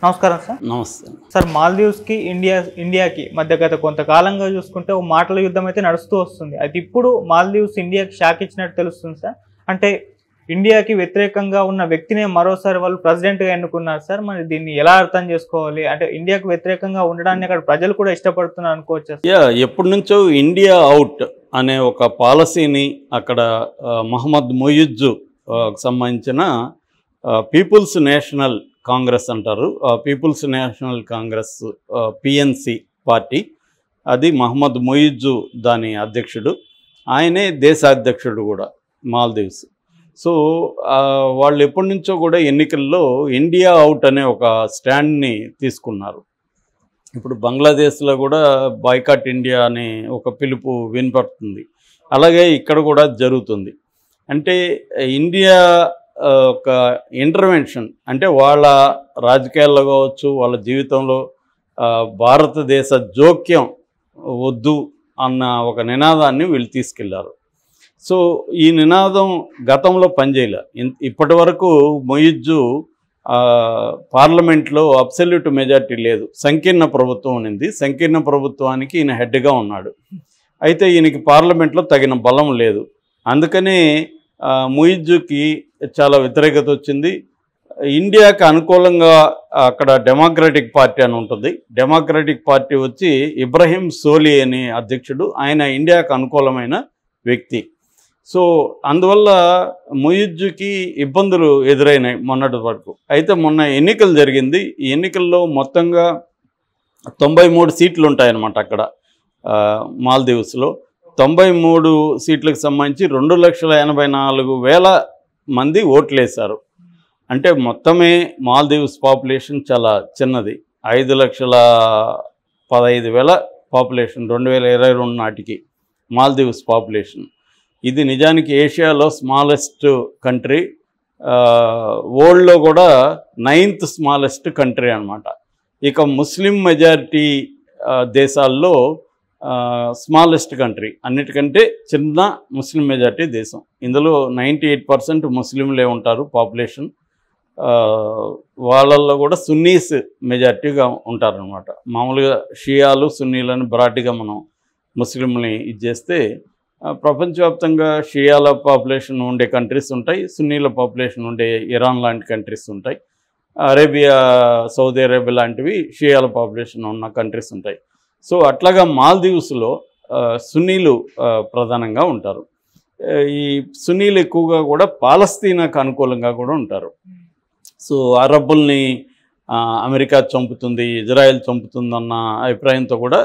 నమస్కారం సార్. నమస్తే సార్, మాల్దీవ్స్కి ఇండియాకి మధ్య గత కొంతకాలంగా చూసుకుంటే ఒక మాటల యుద్ధం అయితే నడుస్తూ వస్తుంది. అయితే ఇప్పుడు మాల్దీవ్స్ ఇండియాకి షాక్ ఇచ్చినట్టు తెలుస్తుంది సార్. అంటే ఇండియాకి వ్యతిరేకంగా ఉన్న వ్యక్తినే మరోసారి వాళ్ళు ప్రెసిడెంట్గా ఎన్నుకున్నారు సార్. మరి దీన్ని ఎలా అర్థం చేసుకోవాలి? అంటే ఇండియాకు వ్యతిరేకంగా ఉండడాన్ని అక్కడ ప్రజలు కూడా ఇష్టపడుతున్నారు అనుకోవచ్చు. ఎప్పటి నుంచో ఇండియా అవుట్ అనే ఒక పాలసీని అక్కడ మహమ్మద్ మొయిజ్ సంబంధించిన పీపుల్స్ నేషనల్ కాంగ్రెస్ అంటారు. People's national congress PNC party, అది మహమ్మద్ మొయిజ్ దాని అధ్యక్షుడు. ఆయనే దేశాధ్యక్షుడు కూడా మాల్దీవ్స్. సో వాళ్ళు ఎప్పటి నుంచో కూడా ఎన్నికల్లో ఇండియా అవుట్ అనే ఒక స్టాండ్ని తీసుకున్నారు. ఇప్పుడు బంగ్లాదేశ్లో కూడా బాయ్కాట్ ఇండియా అనే ఒక పిలుపు వినపడుతుంది. అలాగే ఇక్కడ కూడా జరుగుతుంది. అంటే ఇండియా ఒక ఇంటర్వెన్షన్, అంటే వాళ్ళ రాజకీయాల్లో కావచ్చు, వాళ్ళ జీవితంలో భారతదేశ జోక్యం వద్దు అన్న ఒక నినాదాన్ని వీళ్ళు తీసుకెళ్లారు. సో ఈ నినాదం గతంలో పనిచేయలే. ఇప్పటి వరకు మొయిజ్ పార్లమెంట్లో అబ్సల్యూట్ మెజార్టీ లేదు, సంకీర్ణ ప్రభుత్వం ఉన్నింది. సంకీర్ణ ప్రభుత్వానికి ఈయన హెడ్గా ఉన్నాడు. అయితే ఈయనకి పార్లమెంట్లో తగిన బలం లేదు. అందుకనే మొయిజ్కి చాలా వ్యతిరేకత వచ్చింది. ఇండియాకి అనుకూలంగా అక్కడ డెమోక్రటిక్ పార్టీ అని ఉంటుంది. డెమోక్రటిక్ పార్టీ వచ్చి ఇబ్రహీం సోలి అనే అధ్యక్షుడు. ఆయన ఇండియాకు అనుకూలమైన వ్యక్తి. సో అందువల్ల మొయిజ్కి ఇబ్బందులు ఎదురైనాయి మొన్నటి వరకు. అయితే మొన్న ఎన్నికలు జరిగింది. ఈ ఎన్నికల్లో మొత్తంగా 93 సీట్లు ఉంటాయన్నమాట అక్కడ మాల్దీవ్స్లో. 93 సీట్లకు సంబంధించి 2,84,000 మంది ఓట్లేశారు. అంటే మొత్తమే మాల్దీవ్స్ పాపులేషన్ చాలా చిన్నది, 5,15,000 పాపులేషన్ 2022 నాటికి మాల్దీవ్స్ పాపులేషన్. ఇది నిజానికి ఏషియాలో స్మాలెస్ట్ కంట్రీ, వరల్డ్లో కూడా 9th స్మాలెస్ట్ కంట్రీ అన్నమాట. ఇక ముస్లిం మెజారిటీ దేశాల్లో స్మాలెస్ట్ కంట్రీ, అన్నిటికంటే చిన్న ముస్లిం మెజారిటీ దేశం. ఇందులో 98% ముస్లింలే ఉంటారు పాపులేషన్. వాళ్ళల్లో కూడా సున్నీస్ మెజారిటీగా ఉంటారనమాట. మామూలుగా షియాలు సున్నీలను బ్రాడ్గా మనం ముస్లింని ఇది చేస్తే ప్రపంచవ్యాప్తంగా షియాల పాపులేషన్ ఉండే కంట్రీస్ ఉంటాయి, సున్నీల పాపులేషన్ ఉండే ఇరాన్ లాంటి కంట్రీస్ ఉంటాయి, అరేబియా, సౌదీ అరేబియా లాంటివి షియాల పాపులేషన్ ఉన్న కంట్రీస్ ఉంటాయి. సో అట్లాగా మాల్దీవ్స్లో సున్నీలు ప్రధానంగా ఉంటారు. ఈ సున్నీలు ఎక్కువగా కూడా పాలస్తీనాకు అనుకూలంగా కూడా ఉంటారు. సో అరబ్బుల్ని అమెరికా చంపుతుంది, ఇజ్రాయెల్ చంపుతుంది అన్న అభిప్రాయంతో కూడా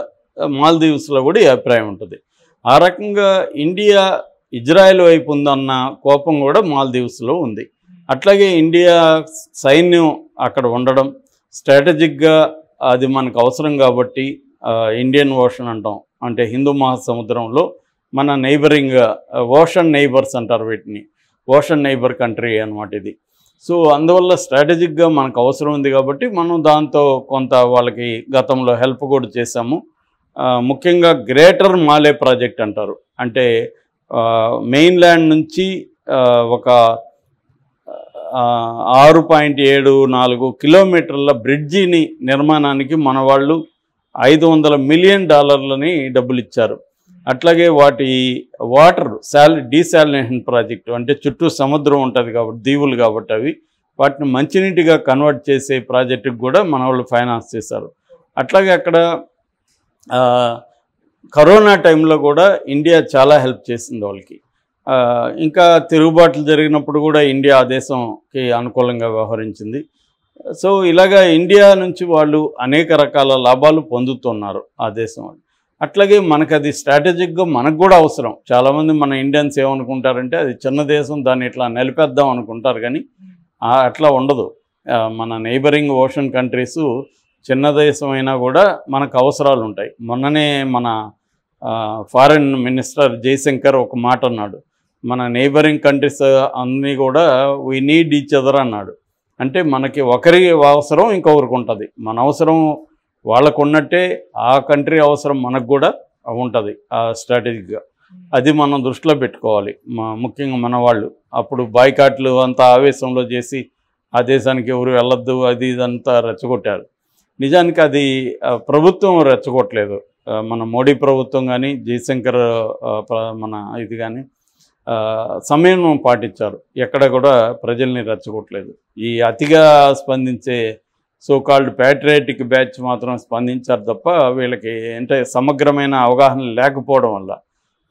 మాల్దీవ్స్లో కూడా ఈ అభిప్రాయం ఉంటుంది. ఆ రకంగా ఇండియా ఇజ్రాయెల్ వైపు ఉందన్న కోపం కూడా మాల్దీవ్స్లో ఉంది. అట్లాగే ఇండియా సైన్యం అక్కడ ఉండడం, స్ట్రాటజిక్గా అది మనకు అవసరం కాబట్టి ఇండియన్ ఓషన్ అంటాం. అంటే హిందూ మహాసముద్రంలో మన నైబరింగ్ ఓషన్ నైబర్స్ అంటారు వీటిని, ఓషన్ నైబర్ కంట్రీ అన్నమాట ఇది. సో అందువల్ల స్ట్రాటజిక్గా మనకు అవసరం ఉంది కాబట్టి మనం దాంతో కొంత వాళ్ళకి గతంలో హెల్ప్ కూడా చేశాము. ముఖ్యంగా గ్రేటర్ మాలే ప్రాజెక్ట్ అంటారు. అంటే మెయిన్ల్యాండ్ నుంచి ఒక 6.74 కిలోమీటర్ల బ్రిడ్జిని నిర్మాణానికి మన వాళ్ళు $500 మిలియన్ డబ్బులు ఇచ్చారు. అట్లాగే వాటి వాటర్ డీసాలినేషన్ ప్రాజెక్టు, అంటే చుట్టూ సముద్రం ఉంటుంది కాబట్టి, దీవులు కాబట్టి అవి, వాటిని మంచినీటిగా కన్వర్ట్ చేసే ప్రాజెక్టుకు కూడా మన వాళ్ళు ఫైనాన్స్ చేశారు. అట్లాగే అక్కడ కరోనా టైంలో కూడా ఇండియా చాలా హెల్ప్ చేసింది వాళ్ళకి. ఇంకా తిరుగుబాట్లు జరిగినప్పుడు కూడా ఇండియా ఆ దేశంకి అనుకూలంగా వ్యవహరించింది. సో ఇలాగా ఇండియా నుంచి వాళ్ళు అనేక రకాల లాభాలు పొందుతున్నారు ఆ దేశం వాళ్ళు. అట్లాగే మనకు అది స్ట్రాటజిక్గా మనకు కూడా అవసరం. చాలామంది మన ఇండియన్స్ ఏమనుకుంటారంటే అది చిన్న దేశం, దాన్ని ఇట్లా నిలిపేద్దాం అనుకుంటారు. కానీ అట్లా ఉండదు. మన నైబరింగ్ ఓషన్ కంట్రీసు చిన్న దేశం అయినా కూడా మనకు అవసరాలు ఉంటాయి. మొన్ననే మన ఫారిన్ మినిస్టర్ జయశంకర్ ఒక మాట అన్నాడు, మన నైబరింగ్ కంట్రీస్ అన్నీ కూడా వీ నీడ్ ఈచ్ అదర్ అన్నాడు. అంటే మనకి ఒకరి అవసరం ఇంకొకరికి ఉంటుంది. మన అవసరం వాళ్ళకు ఉన్నట్టే ఆ కంట్రీ అవసరం మనకు కూడా ఉంటుంది స్ట్రాటజిక్గా. అది మనం దృష్టిలో పెట్టుకోవాలి. ముఖ్యంగా మన వాళ్ళు అప్పుడు బాయ్కాట్లు అంతా ఆవేశంలో చేసి ఆ దేశానికి ఎవరు వెళ్ళొద్దు, అది ఇదంతా రెచ్చగొట్టారు. నిజానికి అది ప్రభుత్వం రెచ్చగొట్టలేదు. మన మోడీ ప్రభుత్వం కానీ, జయశంకర్ మన ఇది కానీ సమన్వయం పాటించారు. ఎక్కడ కూడా ప్రజల్ని రెచ్చగొట్టలేదు. ఈ అతిగా స్పందించే సోకాల్డ్ ప్యాట్రియాటిక్ బ్యాచ్ మాత్రం స్పందించారు తప్ప వీళ్ళకి అంటే సమగ్రమైన అవగాహన లేకపోవడం వల్ల,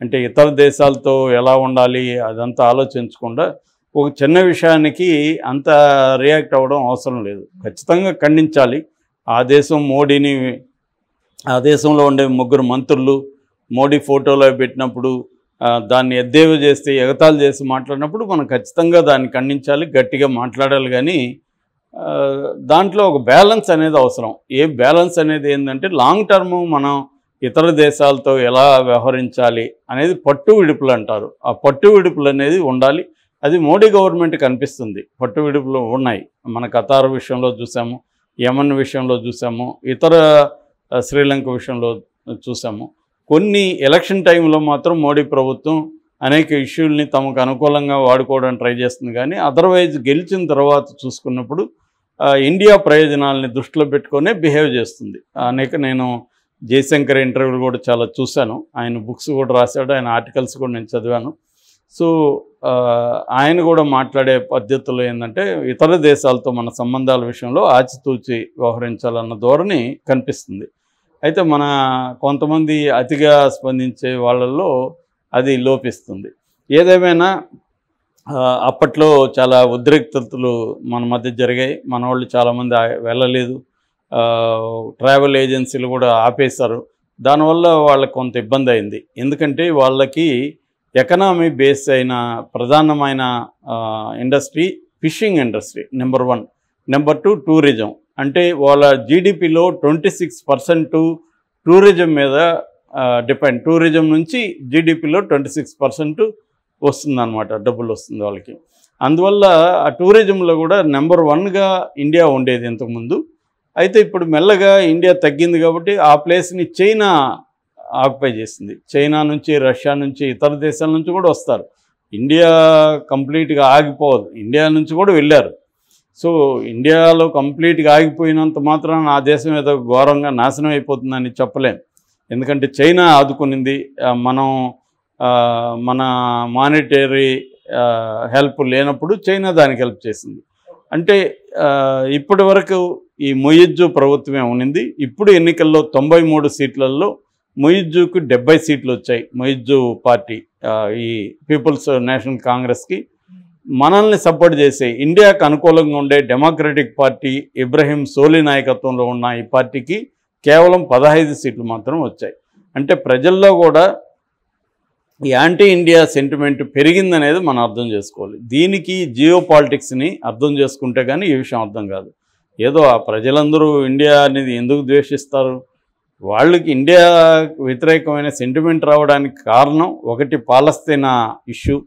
అంటే ఇతర దేశాలతో ఎలా ఉండాలి అదంతా ఆలోచించకుండా ఒక చిన్న విషయానికి అంత రియాక్ట్ అవ్వడం అవసరం లేదు. ఖచ్చితంగా ఖండించాలి. ఆ దేశం మోడీని, ఆ దేశంలో ఉండే 3 మంత్రులు మోడీ ఫోటోలో పెట్టినప్పుడు దాన్ని ఎద్దేవా చేస్తే, ఎగతాళి చేసి మాట్లాడినప్పుడు మనం ఖచ్చితంగా దాన్ని ఖండించాలి, గట్టిగా మాట్లాడాలి. కానీ దాంట్లో ఒక బ్యాలెన్స్ అనేది అవసరం. ఏ బ్యాలెన్స్ అనేది ఏంటంటే లాంగ్ టర్మ్ మనం ఇతర దేశాలతో ఎలా వ్యవహరించాలి అనేది పట్టు విడుపులు అంటారు. ఆ పట్టు విడుపులు అనేది ఉండాలి. అది మోడీ గవర్నమెంట్కి అనిపిస్తుంది. పట్టు విడుపులు ఉన్నాయి. మన ఖతార్ విషయంలో చూసాము, యమన్ విషయంలో చూసాము, ఇతర శ్రీలంక విషయంలో చూసాము. కొన్ని ఎలక్షన్ టైంలో మాత్రం మోడీ ప్రభుత్వం అనేక ఇష్యూల్ని తమకు అనుకూలంగా వాడుకోవడానికి ట్రై చేస్తుంది. కానీ అదర్వైజ్ గెలిచిన తర్వాత చూసుకున్నప్పుడు ఇండియా ప్రయోజనాలని దృష్టిలో పెట్టుకునే బిహేవ్ చేస్తుంది. నేను జయశంకర్ ఇంటర్వ్యూలు కూడా చాలా చూశాను. ఆయన బుక్స్ కూడా రాశాడు, ఆయన ఆర్టికల్స్ కూడా నేను చదివాను. సో ఆయన కూడా మాట్లాడే పద్ధతులు ఏంటంటే ఇతర దేశాలతో మన సంబంధాల విషయంలో ఆచితూచి వ్యవహరించాలన్న ధోరణి కనిపిస్తుంది. అయితే మన కొంతమంది అతిగా స్పందించే వాళ్ళల్లో అది లోపిస్తుంది. ఏదేమైనా అప్పట్లో చాలా ఉద్రిక్తతలు మన మధ్య జరిగాయి. మన వాళ్ళు చాలామంది వెళ్ళలేదు. ట్రావెల్ ఏజెన్సీలు కూడా ఆపేశారు. దానివల్ల వాళ్ళకి కొంత ఇబ్బంది అయింది. ఎందుకంటే వాళ్ళకి ఎకనామీ బేస్ అయిన ప్రధానమైన industry fishing industry number 1. Number 2 tourism. అంటే వాళ్ళ జీడిపిలో 26% టూరిజం మీద డిపెండ్. టూరిజం నుంచి జీడిపిలో 26% వస్తుందన్నమాట, డబ్బులు వస్తుంది వాళ్ళకి. అందువల్ల ఆ టూరిజంలో కూడా నెంబర్ 1గా ఇండియా ఉండేది ఇంతకుముందు. అయితే ఇప్పుడు మెల్లగా ఇండియా తగ్గింది కాబట్టి ఆ ప్లేస్ని చైనా ఆక్యుపై చేసింది. చైనా నుంచి, రష్యా నుంచి, ఇతర దేశాల నుంచి కూడా వస్తారు. ఇండియా కంప్లీట్గా ఆగిపోదు, ఇండియా నుంచి కూడా వెళ్ళారు. సో ఇండియాలో కంప్లీట్గా ఆగిపోయినంత మాత్రాన ఆ దేశం ఏదో ఘోరంగా నాశనం అయిపోతుందని చెప్పలేం. ఎందుకంటే చైనా ఆదుకునింది. మనం మన మానిటరీ హెల్ప్ లేనప్పుడు చైనా దానికి హెల్ప్ చేసింది. అంటే ఇప్పటి వరకు ఈ మొయిజ్జు ప్రభుత్వమే ఉన్నింది. ఇప్పుడు ఎన్నికల్లో 93 సీట్లలో మొయిజ్జుకు 70 సీట్లు వచ్చాయి. మొయిజ్జు పార్టీ, ఈ పీపుల్స్ నేషనల్ కాంగ్రెస్కి మనల్ని సపోర్ట్ చేసే ఇండియాకు అనుకూలంగా ఉండే డెమోక్రటిక్ పార్టీ ఇబ్రహీం సోలి నాయకత్వంలో ఉన్న ఈ పార్టీకి కేవలం 15 సీట్లు మాత్రం వచ్చాయి. అంటే ప్రజల్లో కూడా ఈ యాంటీ ఇండియా సెంటిమెంట్ పెరిగిందనేది మనం అర్థం చేసుకోవాలి. దీనికి జియో పాలిటిక్స్ని అర్థం చేసుకుంటే కానీ ఈ విషయం అర్థం కాదు. ఏదో ఆ ప్రజలందరూ ఇండియా అనేది ఎందుకు ద్వేషిస్తారు? వాళ్ళకి ఇండియా వ్యతిరేకమైన సెంటిమెంట్ రావడానికి కారణం ఒకటి పాలస్తీనా ఇష్యూ.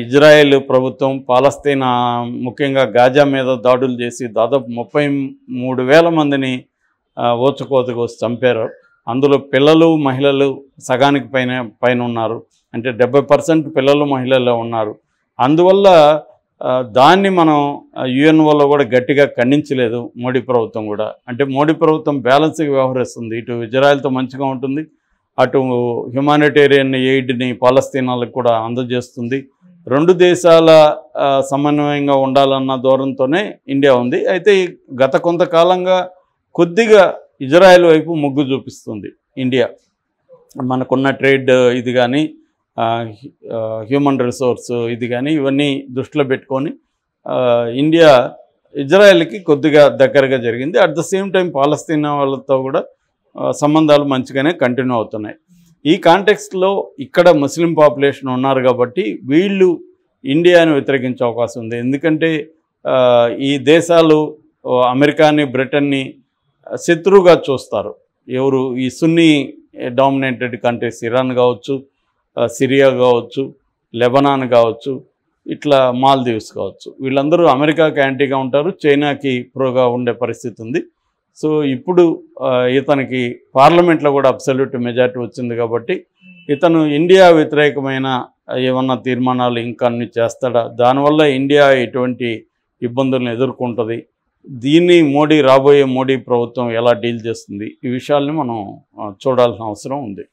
ఇజ్రాయెల్ ప్రభుత్వం పాలస్తీనా ముఖ్యంగా గాజా మీద దాడులు చేసి దాదాపు 33,000 మందిని ఓచుకోతకు వచ్చి చంపారు. అందులో పిల్లలు, మహిళలు సగానికి పైన ఉన్నారు. అంటే 70% పిల్లలు, మహిళలు ఉన్నారు. అందువల్ల దాన్ని మనం యుఎన్ఓలో కూడా గట్టిగా ఖండించలేదు మోడీ ప్రభుత్వం కూడా. అంటే మోడీ ప్రభుత్వం బ్యాలెన్స్గా వ్యవహరిస్తుంది. ఇటు ఇజ్రాయెల్తో మంచిగా ఉంటుంది, అటు హ్యుమానిటేరియన్ ఎయిడ్ని పాలస్తీనాలకు కూడా అందజేస్తుంది. 2 దేశాల సమన్వయంగా ఉండాలన్న ధోరణితోనే ఇండియా ఉంది. అయితే గత కొంతకాలంగా కొద్దిగా ఇజ్రాయెల్ వైపు మొగ్గు చూపిస్తుంది ఇండియా. మనకున్న ట్రేడ్ ఇది కానీ, హ్యూమన్ రిసోర్స్ ఇది కానీ, ఇవన్నీ దృష్టిలో పెట్టుకొని ఇండియా ఇజ్రాయెల్కి కొద్దిగా దగ్గరగా జరిగింది. అట్ ద సేమ్ టైం పాలస్తీనా వాళ్ళతో కూడా సంబంధాలు మంచిగానే కంటిన్యూ అవుతున్నాయి. ఈ కాంటెక్స్ట్లో ఇక్కడ ముస్లిం పాపులేషన్ ఉన్నారు కాబట్టి వీళ్ళు ఇండియాని వ్యతిరేకించే అవకాశం ఉంది. ఎందుకంటే ఈ దేశాలు అమెరికాని, బ్రిటన్ని శత్రువుగా చూస్తారు. ఎవరు? ఈ సున్నీ డామినేటెడ్ కంట్రీస్, ఇరాన్ కావచ్చు, సిరియా కావచ్చు, లెబనాన్ కావచ్చు, ఇట్లా మాల్దీవ్స్ కావచ్చు. వీళ్ళందరూ అమెరికాకి యాంటీగా ఉంటారు, చైనాకి ప్రోగా ఉండే పరిస్థితి ఉంది. సో ఇప్పుడు ఇతనికి పార్లమెంట్లో కూడా అబ్సల్యూట్ మెజారిటీ వచ్చింది కాబట్టి ఇతను ఇండియా వ్యతిరేకమైన ఏమన్నా తీర్మానాలు ఇంకా అన్ని చేస్తాడా? దానివల్ల ఇండియా ఎటువంటి ఇబ్బందులను ఎదుర్కొంటుంది, దీన్ని రాబోయే మోడీ ప్రభుత్వం ఎలా డీల్ చేస్తుంది, ఈ విషయాల్ని మనం చూడాల్సిన అవసరం ఉంది.